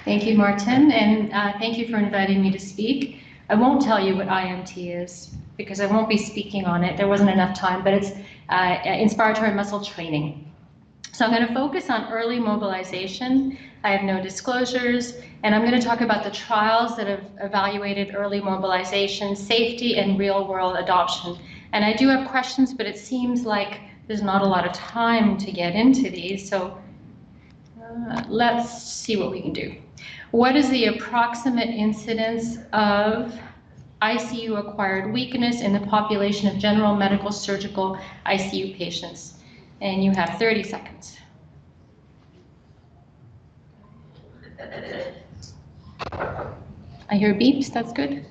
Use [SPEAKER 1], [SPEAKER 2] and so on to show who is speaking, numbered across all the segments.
[SPEAKER 1] Thank you, Martin, and thank you for inviting me to speak. I won't tell you what IMT is because I won't be speaking on it. There wasn't enough time, but it's inspiratory muscle training. So I'm going to focus on early mobilization. I have no disclosures, and I'm going to talk about the trials that have evaluated early mobilization, safety, and real-world adoption. And I do have questions, but it seems like there's not a lot of time to get into these, so let's see what we can do. What is the approximate incidence of ICU-acquired weakness in the population of general medical surgical ICU patients? And you have 30 seconds. I hear beeps, that's good.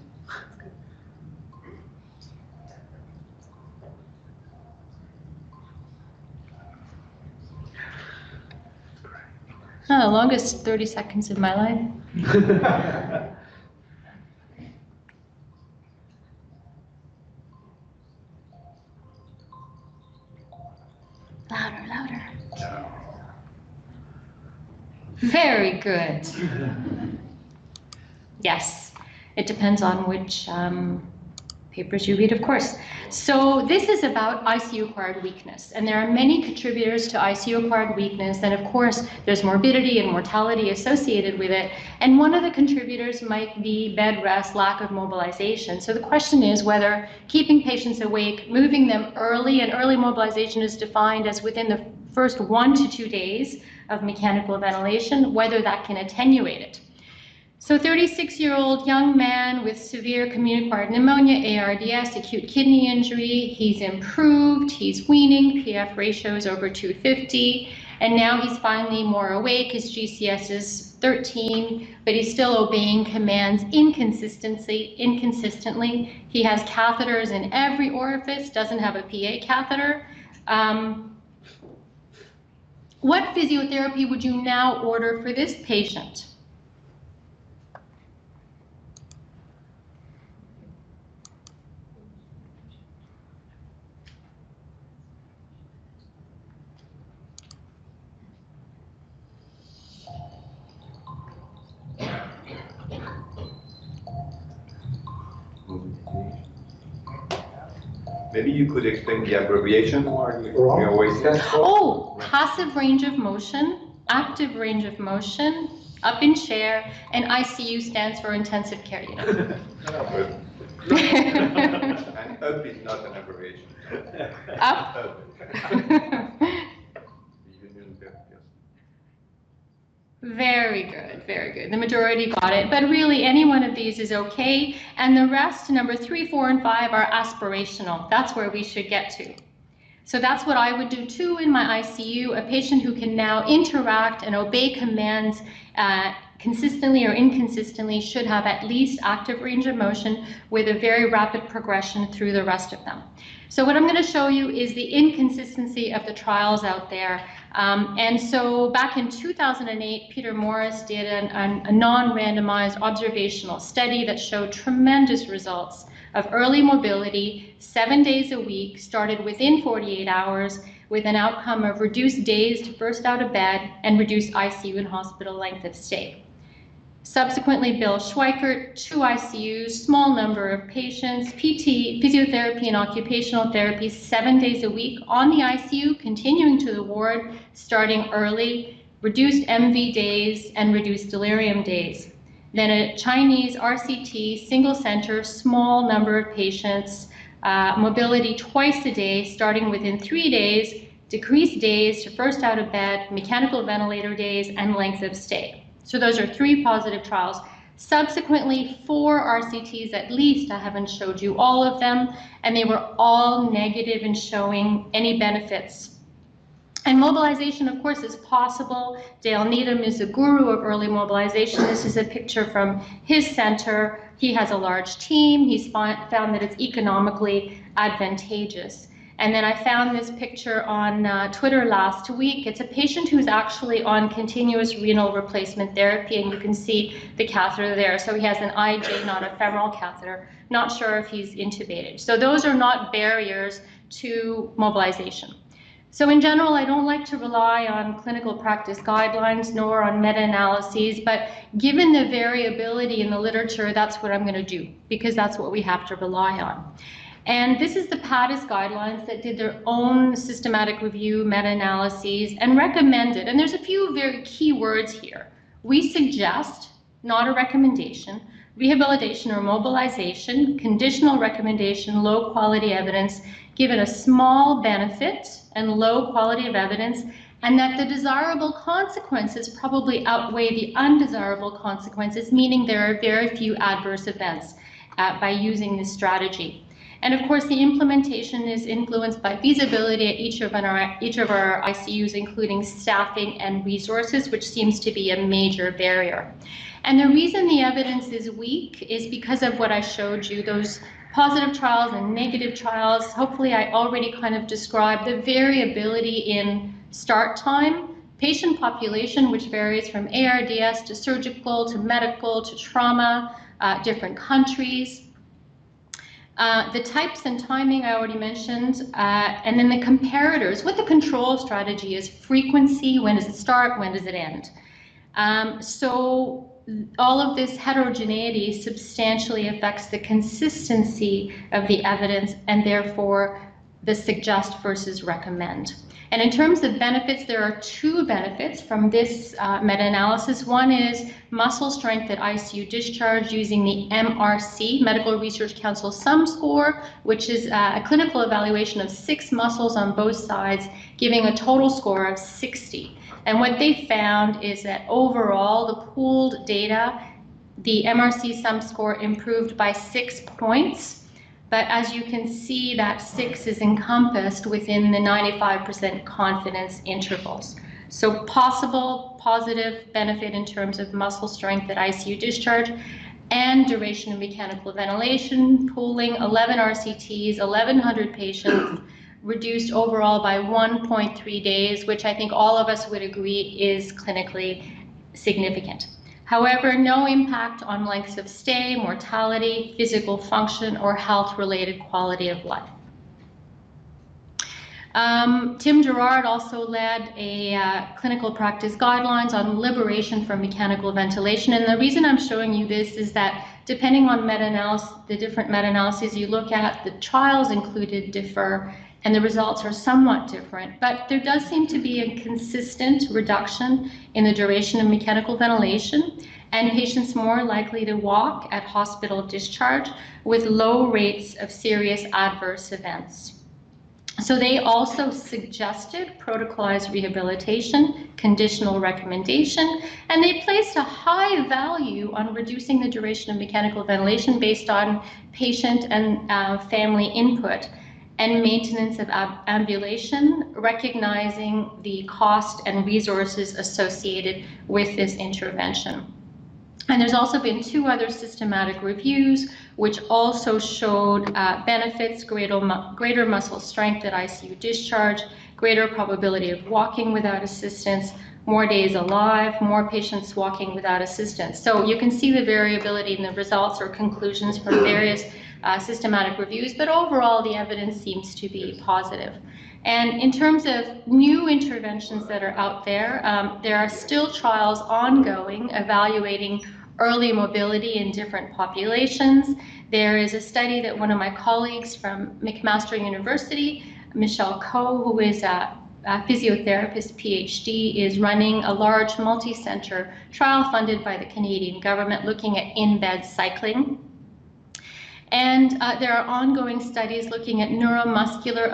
[SPEAKER 1] Oh, the longest 30 seconds of my life. Louder, louder. Very good. Yes, it depends on which papers you read, of course. So this is about ICU-acquired weakness, and there are many contributors to ICU-acquired weakness, and of course there's morbidity and mortality associated with it, and one of the contributors might be bed rest, lack of mobilization. So the question is whether keeping patients awake, moving them early, and early mobilization is defined as within the first 1 to 2 days of mechanical ventilation, whether that can attenuate it. So 36-year-old young man with severe community-acquired pneumonia, ARDS, acute kidney injury. He's improved, he's weaning, PF ratio is over 250, and now he's finally more awake. His GCS is 13, but he's still obeying commands inconsistently. He has catheters in every orifice, doesn't have a PA catheter. What physiotherapy would you now order for this patient?
[SPEAKER 2] Maybe you could explain the abbreviation.
[SPEAKER 1] Oh, passive range of motion, active range of motion, up in chair, and ICU stands for intensive care unit.
[SPEAKER 2] And up is not an abbreviation.
[SPEAKER 1] Up? Very good, very good. The majority got it, but really any one of these is okay. And the rest, number 3, 4, and 5 are aspirational. That's where we should get to. So that's what I would do too in my ICU, a patient who can now interact and obey commands consistently or inconsistently should have at least active range of motion with a very rapid progression through the rest of them. So what I'm going to show you is the inconsistency of the trials out there. And so back in 2008, Peter Morris did a non-randomized observational study that showed tremendous results of early mobility, 7 days a week, started within 48 hours, with an outcome of reduced days to first out of bed and reduced ICU and hospital length of stay. Subsequently, Bill Schweikert, 2 ICUs, small number of patients, PT, physiotherapy and occupational therapy, 7 days a week on the ICU, continuing to the ward, starting early, reduced MV days and reduced delirium days. Then a Chinese RCT, single center, small number of patients, mobility twice a day, starting within 3 days, decreased days to first out of bed, mechanical ventilator days, and length of stay. So those are 3 positive trials. Subsequently, 4 RCTs at least, I haven't showed you all of them, and they were all negative in showing any benefits. And mobilization, of course, is possible. Dale Needham is a guru of early mobilization. This is a picture from his center. He has a large team. He's found that it's economically advantageous. And then I found this picture on Twitter last week. It's a patient who's actually on continuous renal replacement therapy, and you can see the catheter there. So he has an IJ, not a femoral catheter. Not sure if he's intubated. So those are not barriers to mobilization. So in general, I don't like to rely on clinical practice guidelines nor on meta-analyses, but given the variability in the literature, that's what I'm going to do, because that's what we have to rely on. And this is the PADIS guidelines that did their own systematic review, meta-analyses, and recommended, and there's a few very key words here. We suggest, not a recommendation, rehabilitation or mobilization, conditional recommendation, low quality evidence, given a small benefit and low quality of evidence, and that the desirable consequences probably outweigh the undesirable consequences, meaning there are very few adverse events by using this strategy. And of course, the implementation is influenced by feasibility at each of our ICUs, including staffing and resources, which seems to be a major barrier. And the reason the evidence is weak is because of what I showed you, those positive trials and negative trials. Hopefully I already kind of described the variability in start time, patient population, which varies from ARDS to surgical to medical to trauma, different countries. The types and timing I already mentioned, and then the comparators, what the control strategy is, frequency, when does it start, when does it end. So all of this heterogeneity substantially affects the consistency of the evidence and therefore the suggest versus recommend. And in terms of benefits, there are two benefits from this meta-analysis. One is muscle strength at ICU discharge using the MRC, Medical Research Council Sum Score, which is a clinical evaluation of 6 muscles on both sides, giving a total score of 60. And what they found is that overall, the pooled data, the MRC sum score improved by 6 points. But as you can see, that 6 is encompassed within the 95% confidence intervals. So possible positive benefit in terms of muscle strength at ICU discharge and duration of mechanical ventilation, pooling 11 RCTs, 1,100 patients, reduced overall by 1.3 days, which I think all of us would agree is clinically significant. However, no impact on lengths of stay, mortality, physical function, or health-related quality of life. Tim Gerard also led a clinical practice guidelines on liberation from mechanical ventilation. And the reason I'm showing you this is that depending on meta-analysis, the different meta-analyses you look at, the trials included differ, and the results are somewhat different, but there does seem to be a consistent reduction in the duration of mechanical ventilation and patients more likely to walk at hospital discharge with low rates of serious adverse events. So they also suggested protocolized rehabilitation, conditional recommendation, and they placed a high value on reducing the duration of mechanical ventilation based on patient and family input, and maintenance of ambulation, recognizing the cost and resources associated with this intervention. And there's also been 2 other systematic reviews which also showed benefits, greater muscle strength at ICU discharge, greater probability of walking without assistance, more days alive, more patients walking without assistance. So you can see the variability in the results or conclusions from various systematic reviews, but overall the evidence seems to be positive. And in terms of new interventions that are out there, there are still trials ongoing evaluating early mobility in different populations. There is a study that one of my colleagues from McMaster University, Michelle Coe, who is a physiotherapist PhD, is running a large multi-center trial funded by the Canadian government looking at in-bed cycling. And there are ongoing studies looking at neuromuscular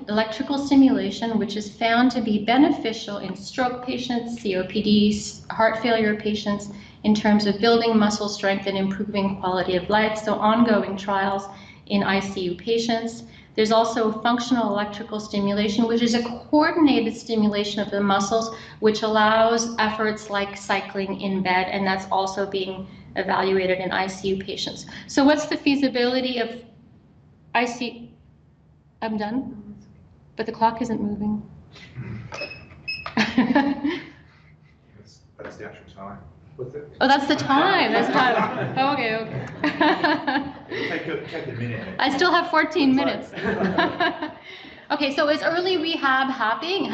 [SPEAKER 1] electrical stimulation, which is found to be beneficial in stroke patients, COPD, heart failure patients, in terms of building muscle strength and improving quality of life. So ongoing trials in ICU patients. There's also functional electrical stimulation, which is a coordinated stimulation of the muscles, which allows efforts like cycling in bed, and that's also being evaluated in ICU patients. So what's the feasibility of ICU? I'm done, but the clock isn't moving.
[SPEAKER 2] That's the actual time.
[SPEAKER 1] Oh, that's the time. That's time. Oh, okay.
[SPEAKER 2] Take a minute.
[SPEAKER 1] I still have 14 minutes. Okay, so is early rehab happening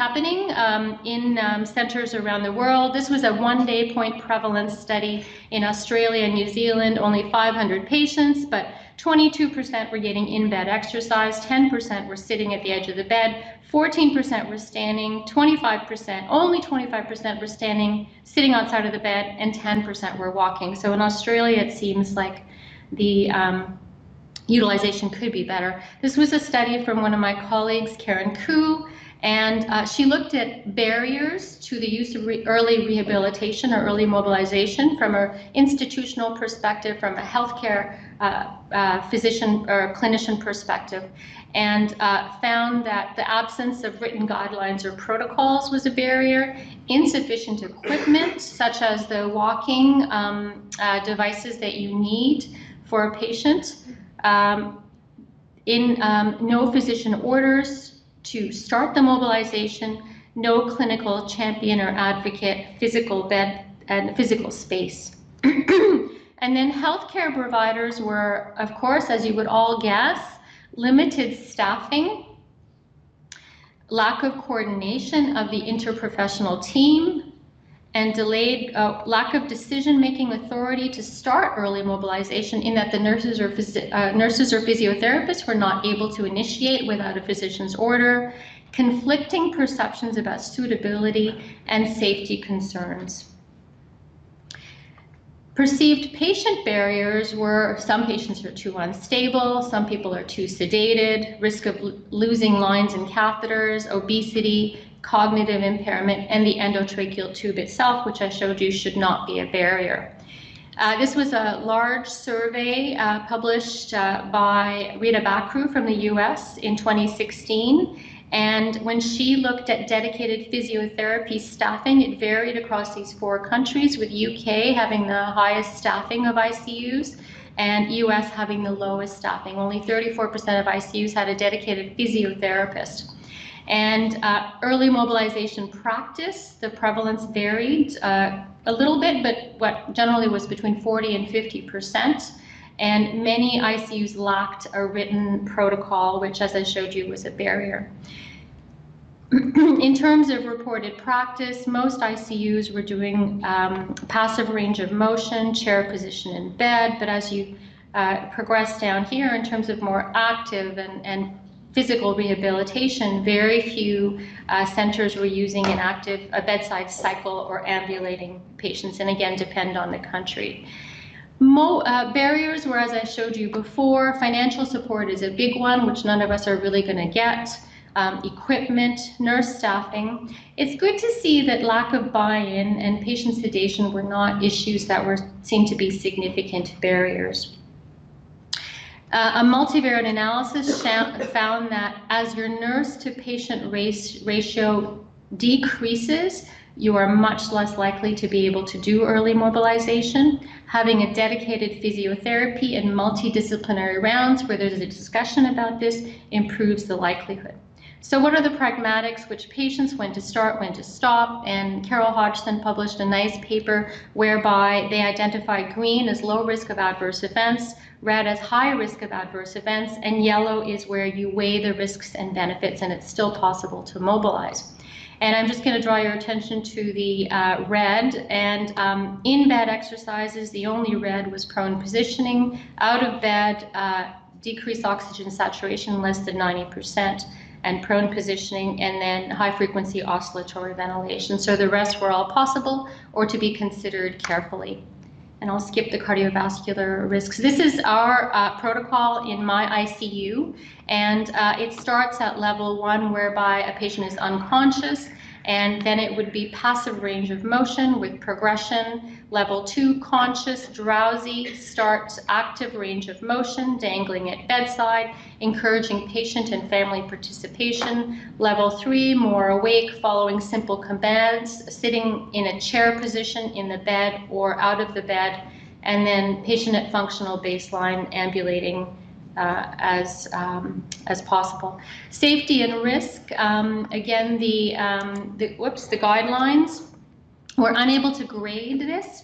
[SPEAKER 1] in centers around the world? This was a 1-day point prevalence study in Australia and New Zealand, only 500 patients, but 22% were getting in-bed exercise, 10% were sitting at the edge of the bed, 14% were standing, only 25% were standing, sitting outside of the bed, and 10% were walking. So in Australia, it seems like the utilization could be better. This was a study from one of my colleagues, Karen Koo, and she looked at barriers to the use of early rehabilitation or early mobilization from an institutional perspective, from a healthcare physician or clinician perspective, and found that the absence of written guidelines or protocols was a barrier, insufficient equipment, such as the walking devices that you need for a patient, no physician orders to start the mobilization, no clinical champion or advocate, physical bed and physical space. And then healthcare providers were, of course, as you would all guess, limited staffing, lack of coordination of the interprofessional team, and delayed lack of decision-making authority to start early mobilization, in that the nurses or physiotherapists were not able to initiate without a physician's order, conflicting perceptions about suitability, and safety concerns. Perceived patient barriers were some patients are too unstable, some people are too sedated, risk of losing lines and catheters, obesity, cognitive impairment, and the endotracheal tube itself, which I showed you should not be a barrier. This was a large survey published by Rita Bakru from the US in 2016. And when she looked at dedicated physiotherapy staffing, it varied across these 4 countries, with UK having the highest staffing of ICUs and US having the lowest staffing. Only 34% of ICUs had a dedicated physiotherapist. And early mobilization practice, the prevalence varied a little bit, but what generally was between 40 and 50%. And many ICUs lacked a written protocol, which, as I showed you, was a barrier. In terms of reported practice, most ICUs were doing passive range of motion, chair position in bed, but as you progress down here in terms of more active and physical rehabilitation, very few centers were using a bedside cycle or ambulating patients, and again, depend on the country. Barriers were, as I showed you before, financial support is a big one, which none of us are really going to get. Equipment, nurse staffing. It's good to see that lack of buy-in and patient sedation were not issues that seemed to be significant barriers. A multivariate analysis found that as your nurse to patient ratio decreases, you are much less likely to be able to do early mobilization. Having a dedicated physiotherapy and multidisciplinary rounds where there's a discussion about this improves the likelihood. So what are the pragmatics? Which patients, when to start, when to stop? And Carol Hodgson published a nice paper whereby they identified green as low risk of adverse events, red as high risk of adverse events, and yellow is where you weigh the risks and benefits and it's still possible to mobilize. And I'm just going to draw your attention to the red, and in-bed exercises, the only red was prone positioning, out of bed, decreased oxygen saturation less than 90%, and prone positioning, and then high frequency oscillatory ventilation. So the rest were all possible or to be considered carefully. And I'll skip the cardiovascular risks. This is our protocol in my ICU, and it starts at level 1, whereby a patient is unconscious, and then it would be passive range of motion with progression. Level 2, conscious, drowsy, starts active range of motion, dangling at bedside, encouraging patient and family participation. Level 3, more awake, following simple commands, sitting in a chair position in the bed or out of the bed, and then patient at functional baseline, ambulating as possible. Safety and risk, again, the guidelines were unable to grade this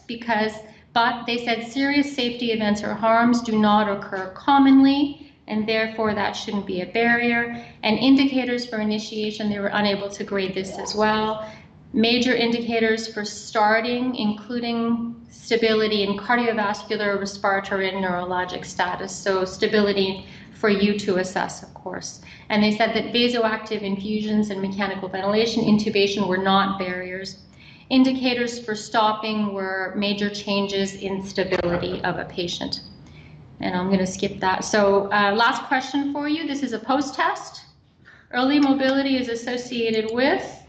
[SPEAKER 1] but they said serious safety events or harms do not occur commonly. and therefore that shouldn't be a barrier. And indicators for initiation, they were unable to grade this as well. Major indicators for starting, including stability in cardiovascular, respiratory, and neurologic status. So stability for you to assess, of course. And they said that vasoactive infusions and mechanical ventilation, intubation were not barriers. Indicators for stopping were major changes in stability of a patient. And I'm going to skip that. So last question for you. This is a post-test. Early mobility is associated with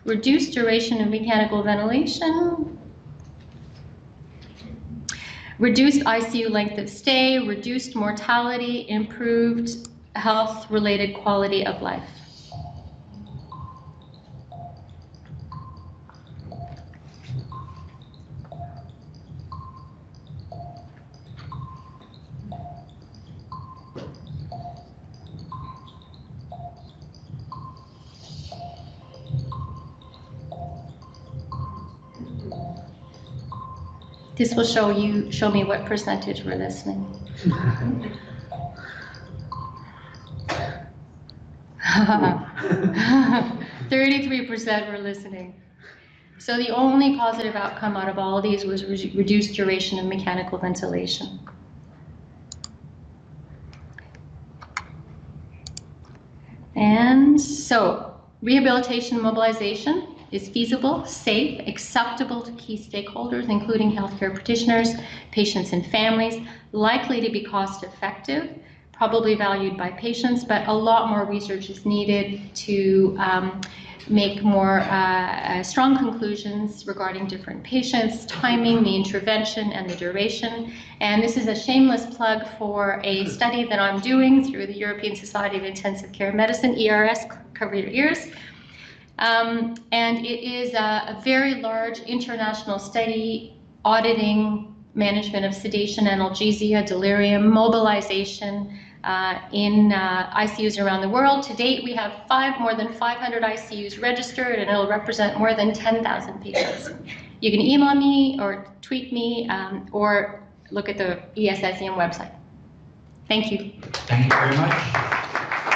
[SPEAKER 1] reduced duration of mechanical ventilation, reduced ICU length of stay, reduced mortality, improved health-related quality of life. This will show me what percentage were listening. 33% were listening. So the only positive outcome out of all of these was reduced duration of mechanical ventilation. And so rehabilitation and mobilization is feasible, safe, acceptable to key stakeholders, including healthcare practitioners, patients and families, likely to be cost effective, probably valued by patients, but a lot more research is needed to make more strong conclusions regarding different patients, timing, the intervention, and the duration. And this is a shameless plug for a study that I'm doing through the European Society of Intensive Care Medicine, ERS, cover your ears. And it is a very large international study auditing management of sedation, analgesia, delirium, mobilization in ICUs around the world. To date, we have more than 500 ICUs registered, and it'll represent more than 10,000 patients. You can email me or tweet me or look at the ESSEM website. Thank you.
[SPEAKER 3] Thank you very much.